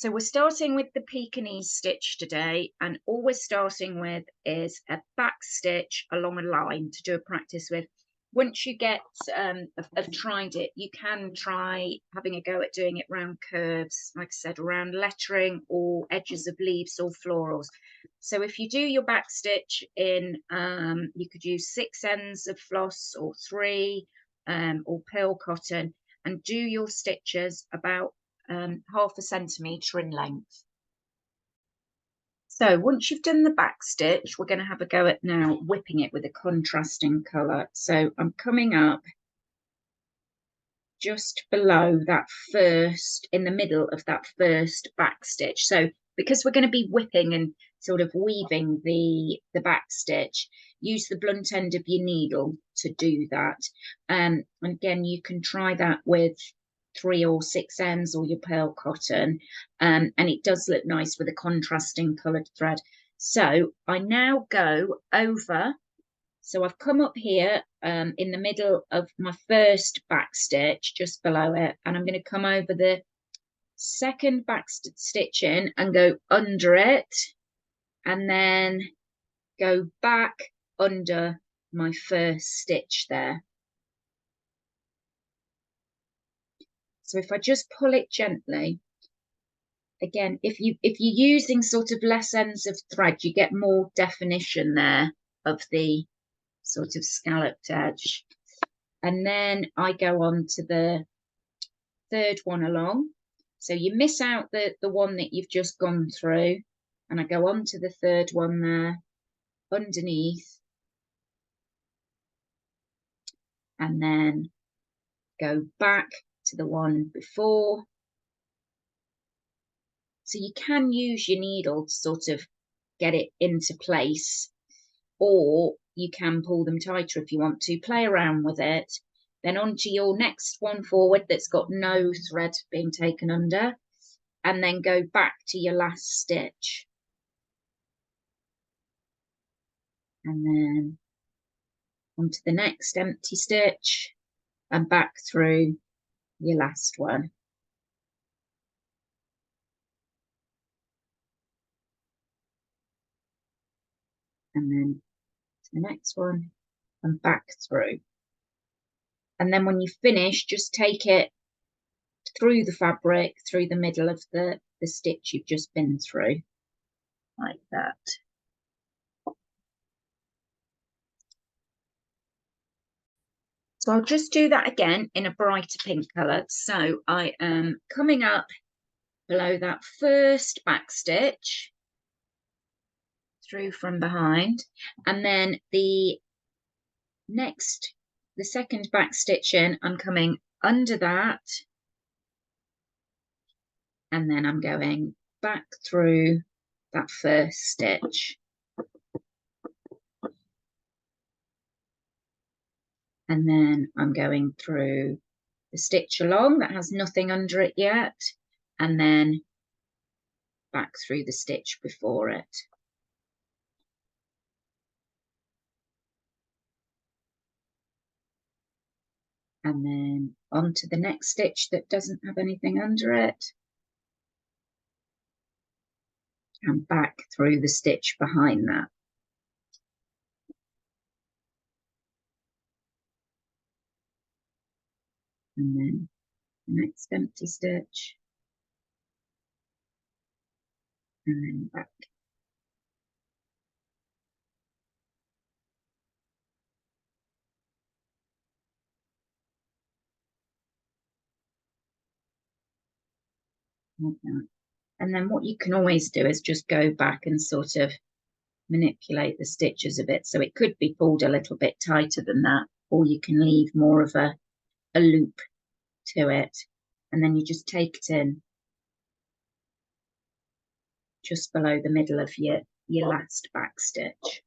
So we're starting with the Pekinese stitch today, and all we're starting with is a back stitch along a line to do a practice with. Once you get have tried it, you can try having a go at doing it round curves, like I said, around lettering or edges of leaves or florals. So if you do your back stitch in, you could use 6 ends of floss or 3, or pearl cotton, and do your stitches about 1/2 centimetre in length. So once you've done the back stitch, we're going to have a go at now whipping it with a contrasting colour. So I'm coming up just below that first, in the middle of that first back stitch. So because we're going to be whipping and sort of weaving the back stitch, use the blunt end of your needle to do that. And again, you can try that with 3 or 6 ends or your pearl cotton, and it does look nice with a contrasting coloured thread. So I now go over, so I've come up here in the middle of my first back stitch, just below it, and I'm going to come over the second back stitch in and go under it, and then go back under my first stitch there. So if I just pull it gently, again, if you're using sort of less ends of thread, you get more definition there of the sort of scalloped edge. And then I go on to the third one along. So you miss out the one that you've just gone through, and I go on to the third one there underneath, and then go back to the one before. So you can use your needle to sort of get it into place, or you can pull them tighter if you want to, play around with it. Then onto your next one forward that's got no thread being taken under, and then go back to your last stitch. And then onto the next empty stitch and back through your last one. And then to the next one and back through. And then when you finish, just take it through the fabric, through the middle of the stitch you've just been through, like that. So I'll just do that again in a brighter pink colour. So I am coming up below that first back stitch, through from behind, and then the second back stitch in, I'm coming under that, and then I'm going back through that first stitch. And then I'm going through the stitch along that has nothing under it yet, and then back through the stitch before it. And then onto the next stitch that doesn't have anything under it, and back through the stitch behind that. And then the next empty stitch, and then back. Like that. And then what you can always do is just go back and sort of manipulate the stitches a bit. So it could be pulled a little bit tighter than that, or you can leave more of a loop to it. And then you just take it in just below the middle of your last back stitch.